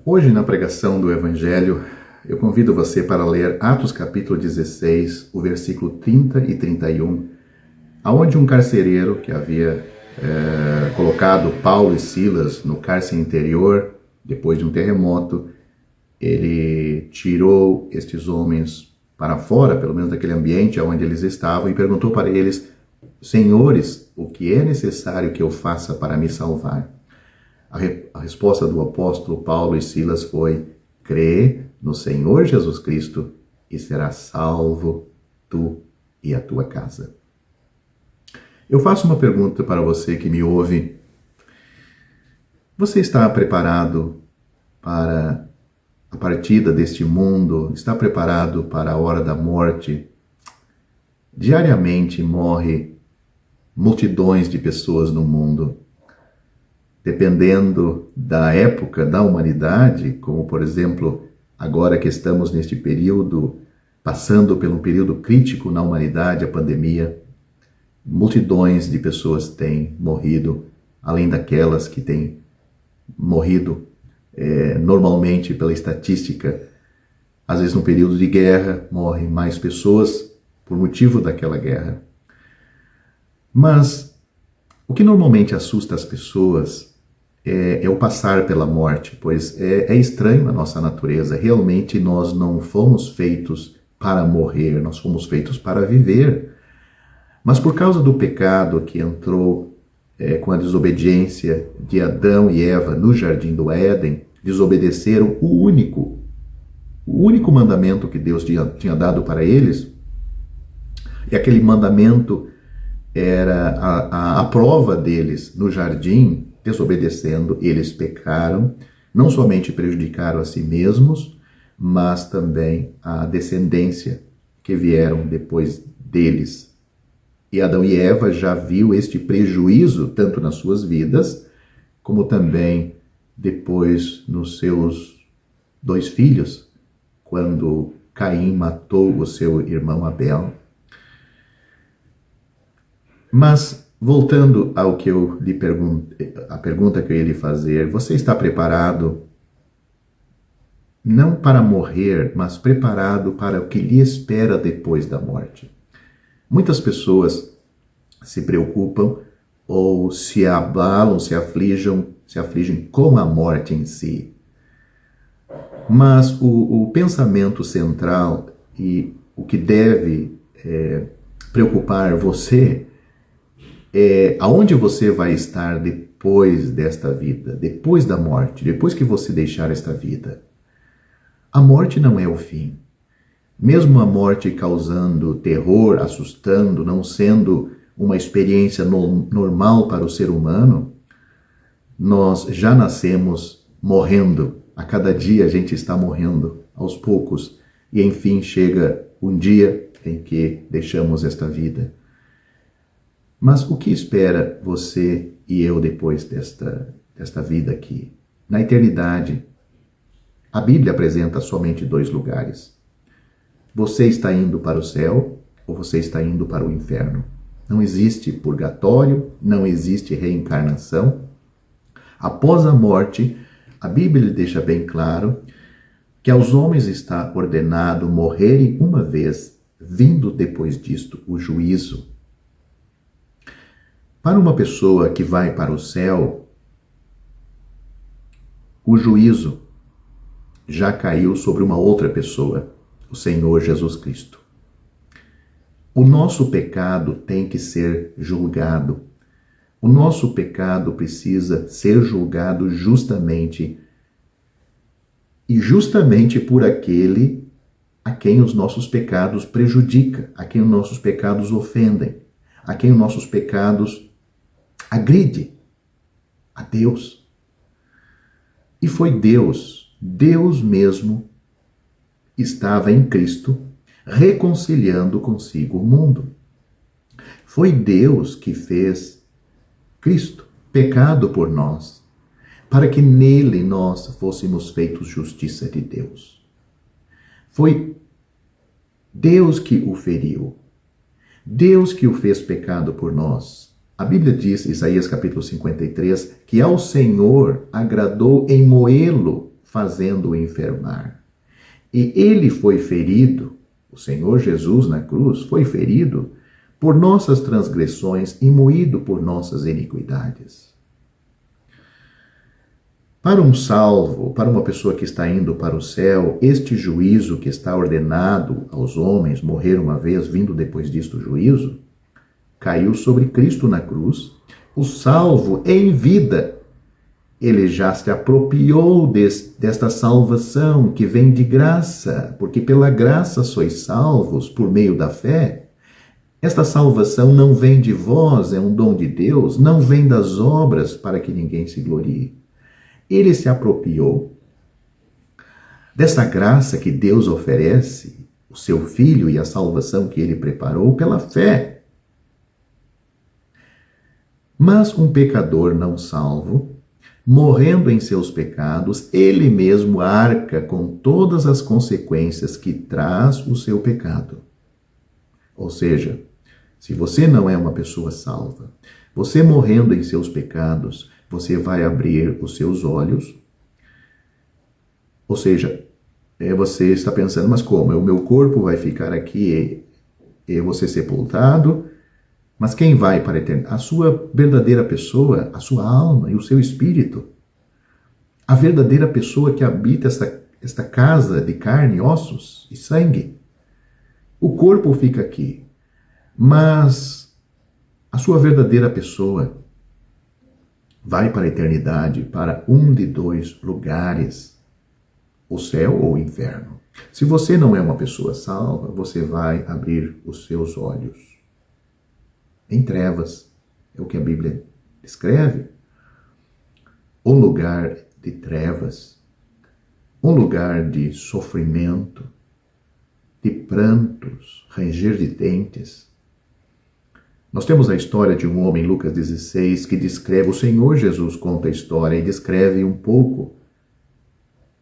Hoje, na pregação do Evangelho, eu convido você para ler Atos capítulo 16, o versículo 30 e 31, aonde um carcereiro que havia colocado Paulo e Silas no cárcere interior, depois de um terremoto, ele tirou estes homens para fora, pelo menos daquele ambiente onde eles estavam, e perguntou para eles: Senhores, o que é necessário que eu faça para me salvar? A resposta do apóstolo Paulo e Silas foi: crê no Senhor Jesus Cristo e serás salvo, tu e a tua casa. Eu faço uma pergunta para você que me ouve. Você está preparado para a partida deste mundo? Está preparado para a hora da morte? Diariamente morre multidões de pessoas no mundo. Dependendo da época da humanidade, como por exemplo, agora que estamos neste período, passando pelo período crítico na humanidade, a pandemia, multidões de pessoas têm morrido, além daquelas que têm morrido normalmente pela estatística. Às vezes no período de guerra morrem mais pessoas por motivo daquela guerra. Mas o que normalmente assusta as pessoas é o passar pela morte, pois é estranho a nossa natureza. Realmente nós não fomos feitos para morrer, nós fomos feitos para viver. Mas por causa do pecado que entrou com a desobediência de Adão e Eva no jardim do Éden, desobedeceram o único mandamento que Deus tinha dado para eles, e aquele mandamento era a prova deles no jardim. Desobedecendo, eles pecaram, não somente prejudicaram a si mesmos, mas também a descendência que vieram depois deles. E Adão e Eva já viu este prejuízo tanto nas suas vidas, como também depois nos seus 2 filhos, quando Caim matou o seu irmão Abel. Mas, voltando ao que eu lhe perguntei, a pergunta que eu ia lhe fazer, você está preparado não para morrer, mas preparado para o que lhe espera depois da morte? Muitas pessoas se preocupam ou se abalam, se afligem com a morte em si. Mas o pensamento central e o que deve preocupar você aonde você vai estar depois desta vida, depois da morte, depois que você deixar esta vida. A morte não é o fim. Mesmo a morte causando terror, assustando, não sendo uma experiência normal para o ser humano, nós já nascemos morrendo. A cada dia a gente está morrendo, aos poucos. E enfim chega um dia em que deixamos esta vida. Mas o que espera você e eu depois desta vida aqui? Na eternidade, a Bíblia apresenta somente 2 lugares. Você está indo para o céu ou você está indo para o inferno. Não existe purgatório, não existe reencarnação. Após a morte, a Bíblia deixa bem claro que aos homens está ordenado morrerem uma vez, vindo depois disto o juízo. Para uma pessoa que vai para o céu, o juízo já caiu sobre uma outra pessoa, o Senhor Jesus Cristo. O nosso pecado tem que ser julgado. O nosso pecado precisa ser julgado justamente e justamente por aquele a quem os nossos pecados prejudicam, a quem os nossos pecados ofendem, a quem os nossos pecados agride a Deus. E foi Deus mesmo estava em Cristo reconciliando consigo o mundo. Foi Deus que fez Cristo pecado por nós, para que nele nós fôssemos feitos justiça de Deus. Foi Deus que o feriu, Deus que o fez pecado por nós. A Bíblia diz, Isaías capítulo 53, que ao Senhor agradou em moê-lo fazendo-o enfermar. E ele foi ferido, o Senhor Jesus na cruz foi ferido por nossas transgressões e moído por nossas iniquidades. Para um salvo, para uma pessoa que está indo para o céu, este juízo que está ordenado aos homens, morrer uma vez, vindo depois disto o juízo, caiu sobre Cristo na cruz. O salvo em vida, ele já se apropriou desta salvação que vem de graça, porque pela graça sois salvos por meio da fé. Esta salvação não vem de vós, é um dom de Deus, não vem das obras para que ninguém se glorie. Ele se apropriou dessa graça que Deus oferece, o seu Filho e a salvação que ele preparou pela fé. Mas um pecador não salvo, morrendo em seus pecados, ele mesmo arca com todas as consequências que traz o seu pecado. Ou seja, se você não é uma pessoa salva, você morrendo em seus pecados, você vai abrir os seus olhos. Ou seja, você está pensando, mas como? O meu corpo vai ficar aqui e eu vou ser sepultado, mas quem vai para a eternidade? A sua verdadeira pessoa, a sua alma e o seu espírito. A verdadeira pessoa que habita esta casa de carne, ossos e sangue. O corpo fica aqui, mas a sua verdadeira pessoa vai para a eternidade, para um de dois lugares, o céu ou o inferno. Se você não é uma pessoa salva, você vai abrir os seus olhos em trevas. É o que a Bíblia descreve. Um lugar de trevas, um lugar de sofrimento, de prantos, ranger de dentes. Nós temos a história de um homem, Lucas 16, que descreve, o Senhor Jesus conta a história e descreve um pouco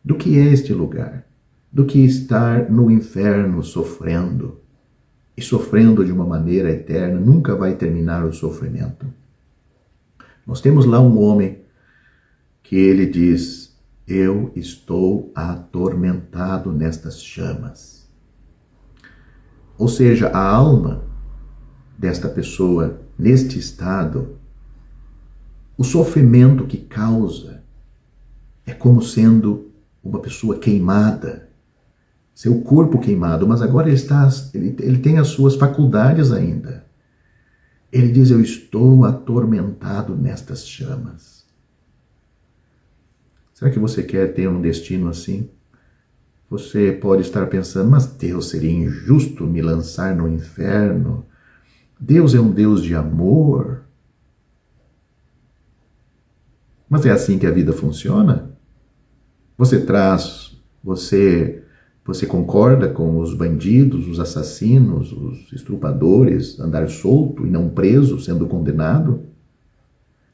do que é este lugar, do que estar no inferno sofrendo, e sofrendo de uma maneira eterna, nunca vai terminar o sofrimento. Nós temos lá um homem que ele diz, eu estou atormentado nestas chamas. Ou seja, a alma desta pessoa, neste estado, o sofrimento que causa é como sendo uma pessoa queimada, seu corpo queimado, mas agora ele tem as suas faculdades ainda. Ele diz, eu estou atormentado nestas chamas. Será que você quer ter um destino assim? Você pode estar pensando, mas Deus seria injusto me lançar no inferno? Deus é um Deus de amor. Mas é assim que a vida funciona? Você concorda com os bandidos, os assassinos, os estupradores, andar solto e não preso, sendo condenado?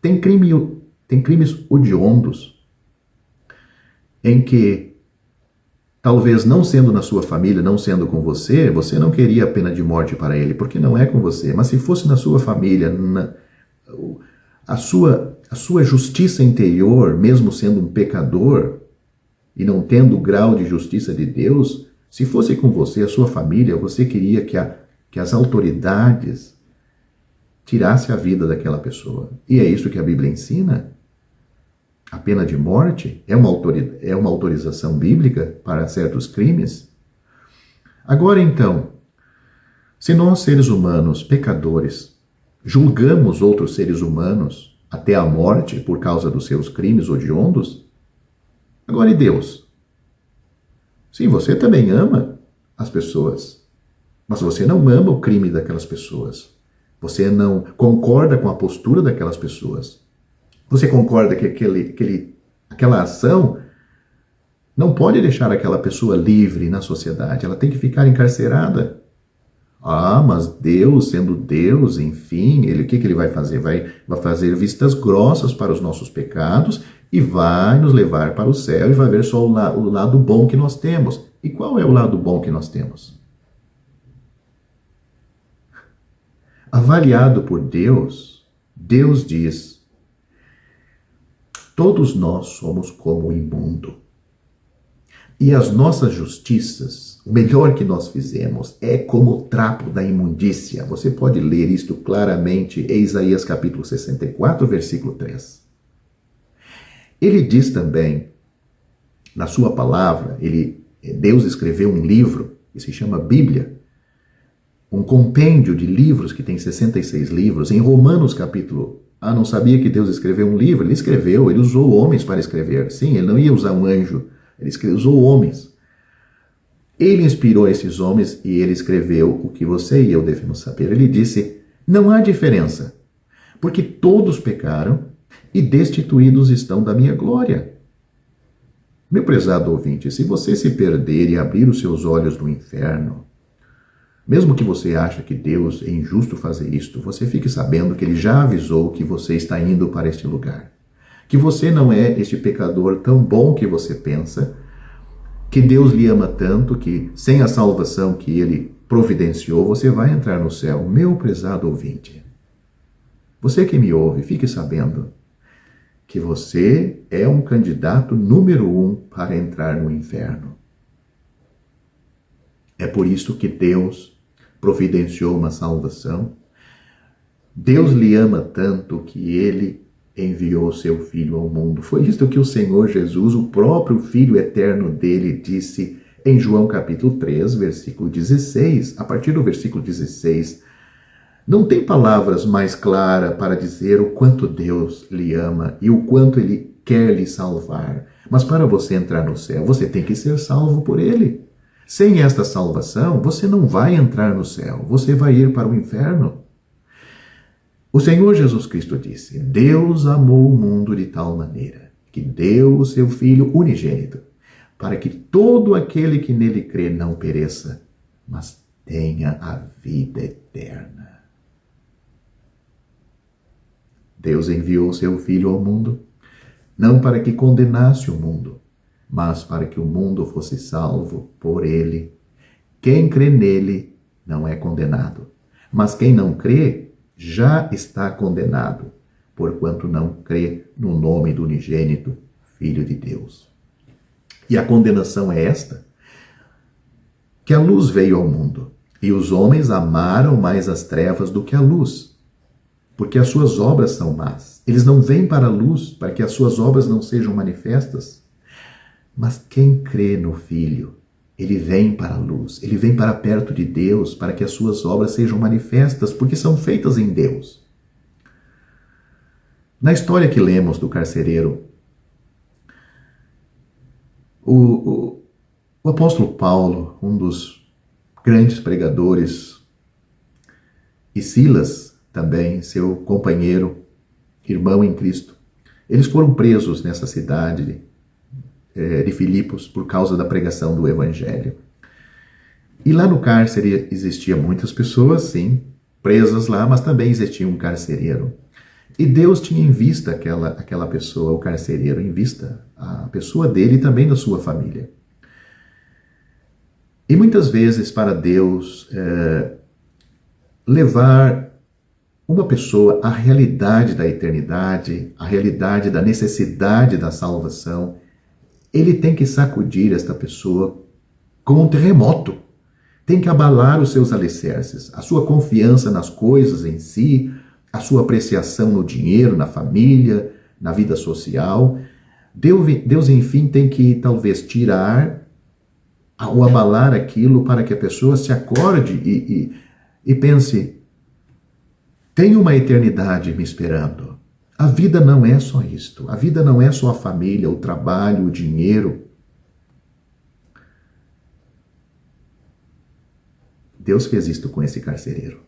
Tem crimes hediondos em que, talvez não sendo na sua família, não sendo com você, você não queria a pena de morte para ele, porque não é com você. Mas se fosse na sua família, a sua justiça interior, mesmo sendo um pecador e não tendo o grau de justiça de Deus, se fosse com você, a sua família, você queria que as autoridades tirassem a vida daquela pessoa. E é isso que a Bíblia ensina? A pena de morte é uma autorização bíblica para certos crimes? Agora então, se nós seres humanos, pecadores, julgamos outros seres humanos até a morte por causa dos seus crimes hediondos, agora e Deus? Sim, você também ama as pessoas, mas você não ama o crime daquelas pessoas. Você não concorda com a postura daquelas pessoas. Você concorda que aquela ação não pode deixar aquela pessoa livre na sociedade, ela tem que ficar encarcerada. Ah, mas Deus, sendo Deus, enfim, o que ele vai fazer? Vai fazer vistas grossas para os nossos pecados e vai nos levar para o céu e vai ver só o lado bom que nós temos. E qual é o lado bom que nós temos? Avaliado por Deus, Deus diz, todos nós somos como o imundo. E as nossas justiças, o melhor que nós fizemos, é como o trapo da imundícia. Você pode ler isto claramente em Isaías capítulo 64, versículo 3. Ele diz também, na sua palavra, Deus escreveu um livro que se chama Bíblia, um compêndio de livros que tem 66 livros. Em Romanos capítulo... não sabia que Deus escreveu um livro? Ele escreveu, ele usou homens para escrever. Sim, ele não ia usar um anjo, ele usou homens. Ele inspirou esses homens e ele escreveu o que você e eu devemos saber. Ele disse, não há diferença, porque todos pecaram e destituídos estão da minha glória. Meu prezado ouvinte, se você se perder e abrir os seus olhos no inferno, mesmo que você ache que Deus é injusto fazer isto, você fique sabendo que Ele já avisou que você está indo para este lugar. Que você não é este pecador tão bom que você pensa, que Deus lhe ama tanto que sem a salvação que Ele providenciou, você vai entrar no céu. Meu prezado ouvinte, você que me ouve, fique sabendo que você é um candidato número 1 para entrar no inferno. É por isso que Deus providenciou uma salvação. Deus lhe ama tanto que Ele enviou seu Filho ao mundo. Foi isto que o Senhor Jesus, o próprio Filho eterno dele, disse em João capítulo 3, versículo 16. A partir do versículo 16, não tem palavras mais claras para dizer o quanto Deus lhe ama e o quanto Ele quer lhe salvar. Mas para você entrar no céu, você tem que ser salvo por Ele. Sem esta salvação, você não vai entrar no céu, você vai ir para o inferno. O Senhor Jesus Cristo disse, Deus amou o mundo de tal maneira que deu o seu Filho unigênito, para que todo aquele que nele crê não pereça, mas tenha a vida eterna. Deus enviou o seu Filho ao mundo, não para que condenasse o mundo, mas para que o mundo fosse salvo por ele. Quem crê nele não é condenado, mas quem não crê já está condenado, porquanto não crê no nome do unigênito Filho de Deus. E a condenação é esta, que a luz veio ao mundo, e os homens amaram mais as trevas do que a luz, porque as suas obras são más. Eles não vêm para a luz, para que as suas obras não sejam manifestas. Mas quem crê no Filho, ele vem para a luz, ele vem para perto de Deus, para que as suas obras sejam manifestas, porque são feitas em Deus. Na história que lemos do carcereiro, o apóstolo Paulo, um dos grandes pregadores, e Silas também, seu companheiro, irmão em Cristo, eles foram presos nessa cidade de Filipos por causa da pregação do Evangelho. E lá no cárcere existiam muitas pessoas, sim, presas lá, mas também existia um carcereiro. E Deus tinha em vista aquela pessoa, o carcereiro, em vista a pessoa dele e também da sua família. E muitas vezes para Deus levar uma pessoa à realidade da eternidade, à realidade da necessidade da salvação, Ele tem que sacudir esta pessoa com um terremoto. Tem que abalar os seus alicerces, a sua confiança nas coisas em si, a sua apreciação no dinheiro, na família, na vida social. Deus, enfim, tem que talvez tirar ou abalar aquilo para que a pessoa se acorde e pense, tem uma eternidade me esperando. A vida não é só isto. A vida não é só a família, o trabalho, o dinheiro. Deus fez isto com esse carcereiro.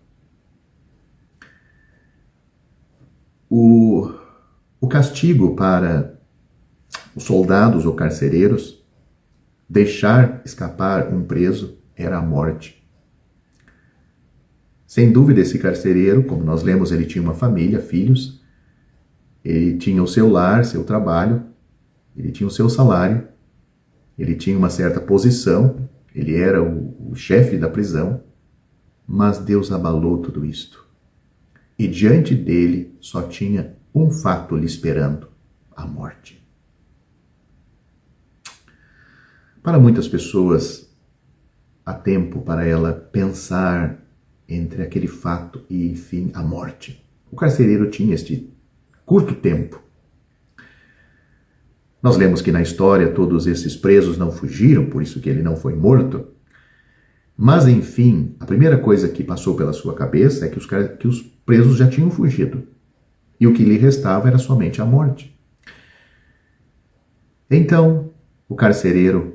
O castigo para os soldados ou carcereiros deixar escapar um preso era a morte. Sem dúvida, esse carcereiro, como nós lemos, ele tinha uma família, filhos, ele tinha o seu lar, seu trabalho, ele tinha o seu salário, ele tinha uma certa posição, ele era o chefe da prisão, mas Deus abalou tudo isto. E diante dele só tinha um fato lhe esperando, a morte. Para muitas pessoas, há tempo para ela pensar entre aquele fato e, enfim, a morte. O carcereiro tinha este curto tempo. Nós lemos que na história todos esses presos não fugiram, por isso que ele não foi morto. Mas, enfim, a primeira coisa que passou pela sua cabeça é que os presos já tinham fugido. E o que lhe restava era somente a morte. Então, o carcereiro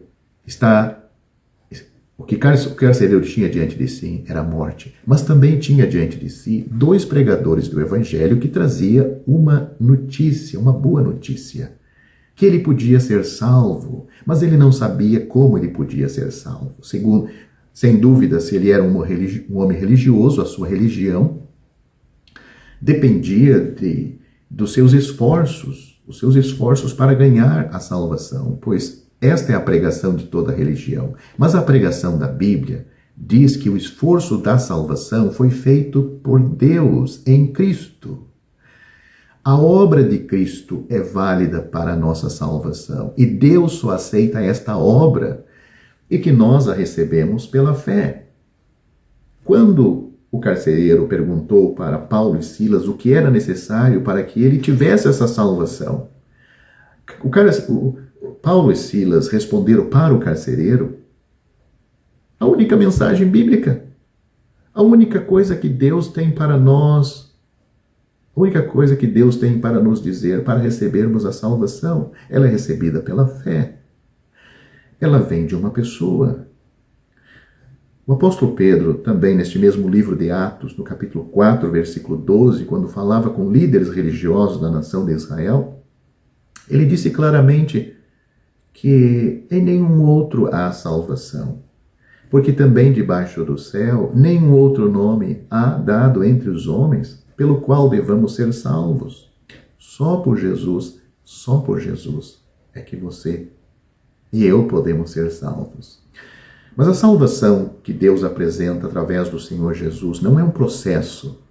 o que o carcereiro tinha diante de si era a morte, mas também tinha diante de si dois pregadores do Evangelho que trazia uma notícia, uma boa notícia, que ele podia ser salvo, mas ele não sabia como ele podia ser salvo. Sem dúvida, se ele era um homem religioso, a sua religião dependia dos seus esforços para ganhar a salvação, pois esta é a pregação de toda religião. Mas a pregação da Bíblia diz que o esforço da salvação foi feito por Deus em Cristo. A obra de Cristo é válida para a nossa salvação e Deus só aceita esta obra e que nós a recebemos pela fé. Quando o carcereiro perguntou para Paulo e Silas o que era necessário para que ele tivesse essa salvação, Paulo e Silas responderam para o carcereiro a única mensagem bíblica, a única coisa que Deus tem para nós, a única coisa que Deus tem para nos dizer para recebermos a salvação, ela é recebida pela fé. Ela vem de uma pessoa. O apóstolo Pedro, também neste mesmo livro de Atos, no capítulo 4, versículo 12, quando falava com líderes religiosos da nação de Israel, ele disse claramente que em nenhum outro há salvação, porque também debaixo do céu nenhum outro nome há dado entre os homens pelo qual devamos ser salvos. Só por Jesus é que você e eu podemos ser salvos. Mas a salvação que Deus apresenta através do Senhor Jesus não é um processo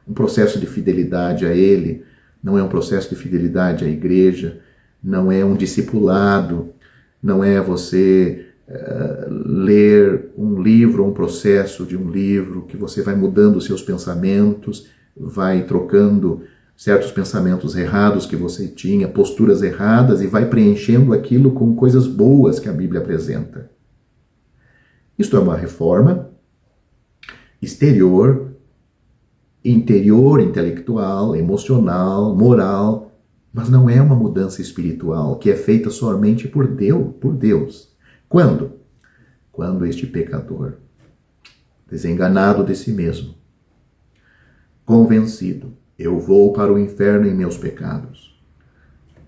de fidelidade a Ele, não é um processo de fidelidade à igreja, não é um discipulado, não é você ler um livro, um processo de um livro que você vai mudando os seus pensamentos, vai trocando certos pensamentos errados que você tinha, posturas erradas, e vai preenchendo aquilo com coisas boas que a Bíblia apresenta. Isto é uma reforma exterior, interior, intelectual, emocional, moral, mas não é uma mudança espiritual que é feita somente por Deus. Quando? Quando este pecador, desenganado de si mesmo, convencido, eu vou para o inferno em meus pecados,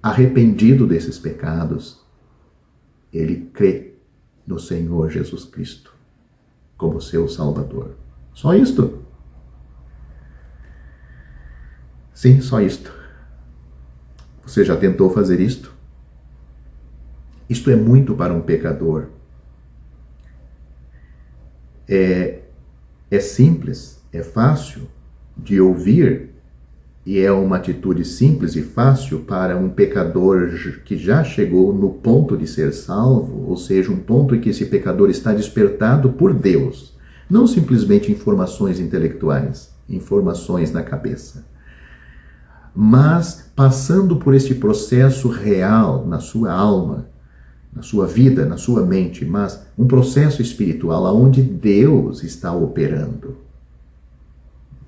arrependido desses pecados, ele crê no Senhor Jesus Cristo como seu Salvador. Só isto? Sim, só isto. Você já tentou fazer isto? Isto é muito para um pecador. É simples, é fácil de ouvir e é uma atitude simples e fácil para um pecador que já chegou no ponto de ser salvo, ou seja, um ponto em que esse pecador está despertado por Deus, não simplesmente informações intelectuais, informações na cabeça, mas passando por este processo real na sua alma, na sua vida, na sua mente, mas um processo espiritual onde Deus está operando.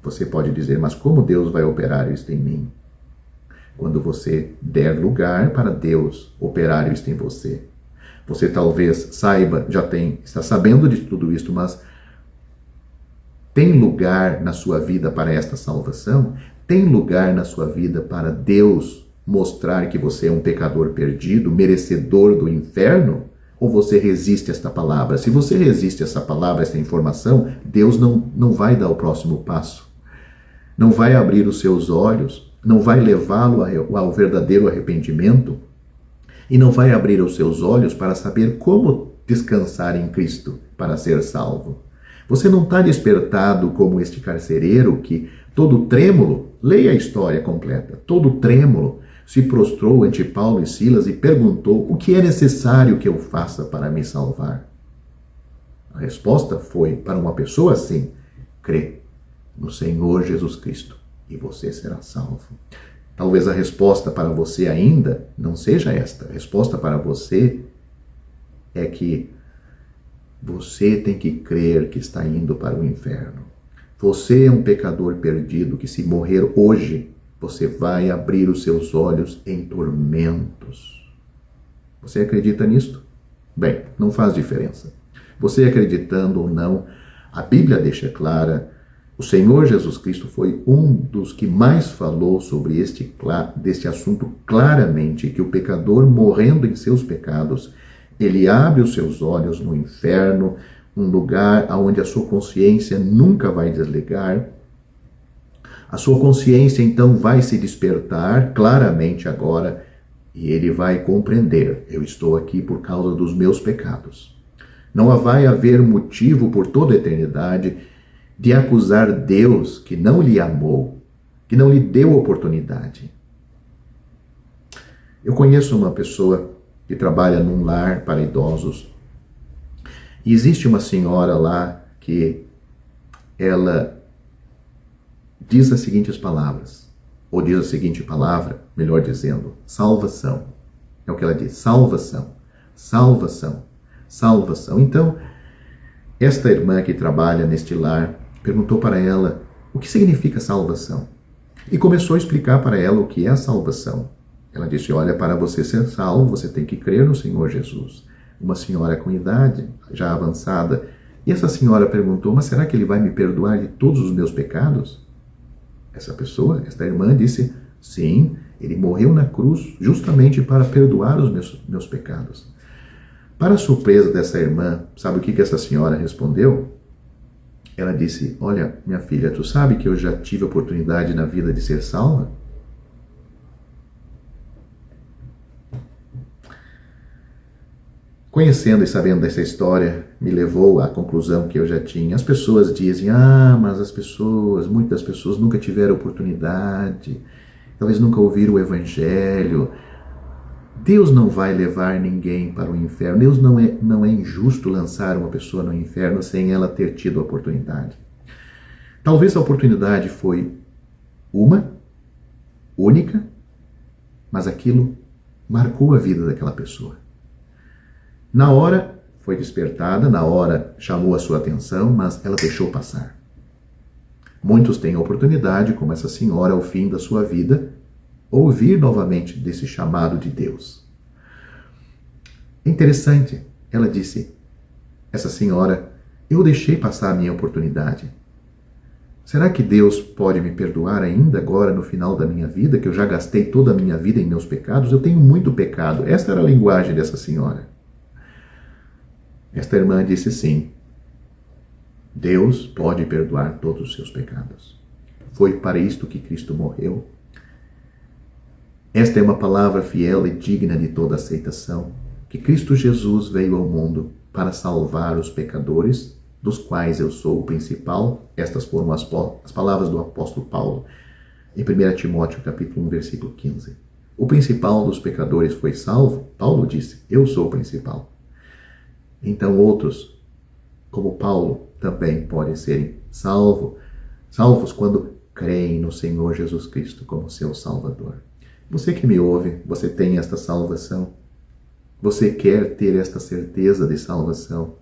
Você pode dizer, mas como Deus vai operar isto em mim? Quando você der lugar para Deus operar isto em você. Você talvez saiba, está sabendo de tudo isto, mas tem lugar na sua vida para esta salvação? Tem lugar na sua vida para Deus mostrar que você é um pecador perdido, merecedor do inferno? Ou você resiste a esta palavra? Se você resiste a essa palavra, a essa informação, Deus não vai dar o próximo passo. Não vai abrir os seus olhos, não vai levá-lo ao verdadeiro arrependimento e não vai abrir os seus olhos para saber como descansar em Cristo para ser salvo. Você não está despertado como este carcereiro que, todo trêmulo, leia a história completa, todo trêmulo, se prostrou ante Paulo e Silas e perguntou: o que é necessário que eu faça para me salvar? A resposta foi, para uma pessoa assim: crê no Senhor Jesus Cristo e você será salvo. Talvez a resposta para você ainda não seja esta. A resposta para você é que você tem que crer que está indo para o inferno. Você é um pecador perdido que, se morrer hoje, você vai abrir os seus olhos em tormentos. Você acredita nisto? Bem, não faz diferença. Você acreditando ou não, a Bíblia deixa clara, o Senhor Jesus Cristo foi um dos que mais falou sobre deste assunto claramente, que o pecador, morrendo em seus pecados, ele abre os seus olhos no inferno, um lugar onde a sua consciência nunca vai desligar. A sua consciência então vai se despertar claramente agora e ele vai compreender: eu estou aqui por causa dos meus pecados. Não vai haver motivo por toda a eternidade de acusar Deus que não lhe amou, que não lhe deu oportunidade. Eu conheço uma pessoa que trabalha num lar para idosos e existe uma senhora lá que ela diz as seguintes palavras, ou diz a seguinte palavra, melhor dizendo, salvação. É o que ela diz: salvação, salvação, salvação. Então, esta irmã que trabalha neste lar perguntou para ela o que significa salvação. E começou a explicar para ela o que é a salvação. Ela disse: olha, para você ser salvo, você tem que crer no Senhor Jesus. Uma senhora com idade já avançada. E essa senhora perguntou: mas será que ele vai me perdoar de todos os meus pecados? Esta irmã disse: sim, ele morreu na cruz justamente para perdoar os meus pecados. Para a surpresa dessa irmã, sabe o que essa senhora respondeu? Ela disse: olha, minha filha, tu sabe que eu já tive a oportunidade na vida de ser salva? Conhecendo e sabendo dessa história, me levou à conclusão que eu já tinha. As pessoas dizem: mas muitas pessoas nunca tiveram oportunidade, talvez nunca ouviram o Evangelho. Deus não vai levar ninguém para o inferno. Deus não é injusto lançar uma pessoa no inferno sem ela ter tido a oportunidade. Talvez a oportunidade foi única, mas aquilo marcou a vida daquela pessoa. Na hora foi despertada, na hora chamou a sua atenção, mas ela deixou passar. Muitos têm a oportunidade, como essa senhora, ao fim da sua vida, ouvir novamente desse chamado de Deus. É interessante, ela disse, essa senhora: eu deixei passar a minha oportunidade. Será que Deus pode me perdoar ainda agora no final da minha vida, que eu já gastei toda a minha vida em meus pecados? Eu tenho muito pecado. Esta era a linguagem dessa senhora. Esta irmã disse: sim, Deus pode perdoar todos os seus pecados. Foi para isto que Cristo morreu. Esta é uma palavra fiel e digna de toda aceitação, que Cristo Jesus veio ao mundo para salvar os pecadores, dos quais eu sou o principal. Estas foram as palavras do apóstolo Paulo, em 1 Timóteo capítulo 1, versículo 15. O principal dos pecadores foi salvo. Paulo disse: eu sou o principal. Então outros, como Paulo, também podem serem salvos quando creem no Senhor Jesus Cristo como seu Salvador. Você que me ouve, você tem esta salvação? Você quer ter esta certeza de salvação?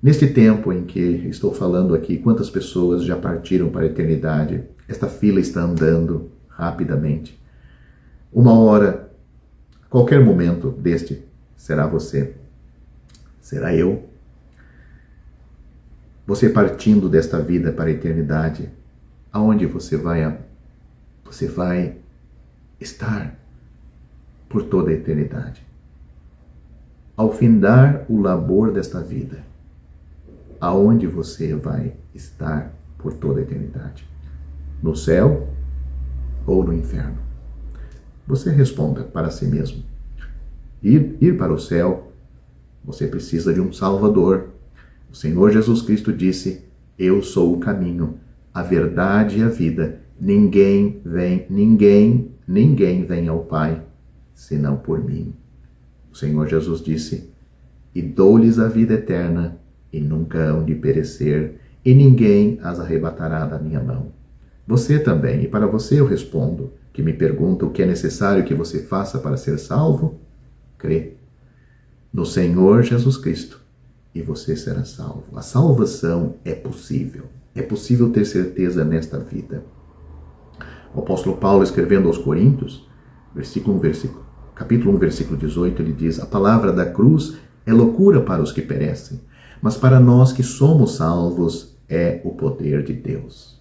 Neste tempo em que estou falando aqui, quantas pessoas já partiram para a eternidade? Esta fila está andando rapidamente. Uma hora, qualquer momento deste, será você. Será eu? Você partindo desta vida para a eternidade, aonde você vai estar por toda a eternidade. Ao findar o labor desta vida, aonde você vai estar por toda a eternidade? No céu ou no inferno? Você responda para si mesmo. Ir para o céu, você precisa de um Salvador. O Senhor Jesus Cristo disse: eu sou o caminho, a verdade e a vida. Ninguém ninguém vem ao Pai senão por mim. O Senhor Jesus disse: e dou-lhes a vida eterna, e nunca hão de perecer, e ninguém as arrebatará da minha mão. Você também, e para você eu respondo, que me pergunta o que é necessário que você faça para ser salvo? Crê no Senhor Jesus Cristo, e você será salvo. A salvação é possível. É possível ter certeza nesta vida. O apóstolo Paulo, escrevendo aos Coríntios, capítulo 1, versículo 18, ele diz: a palavra da cruz é loucura para os que perecem, mas para nós que somos salvos é o poder de Deus.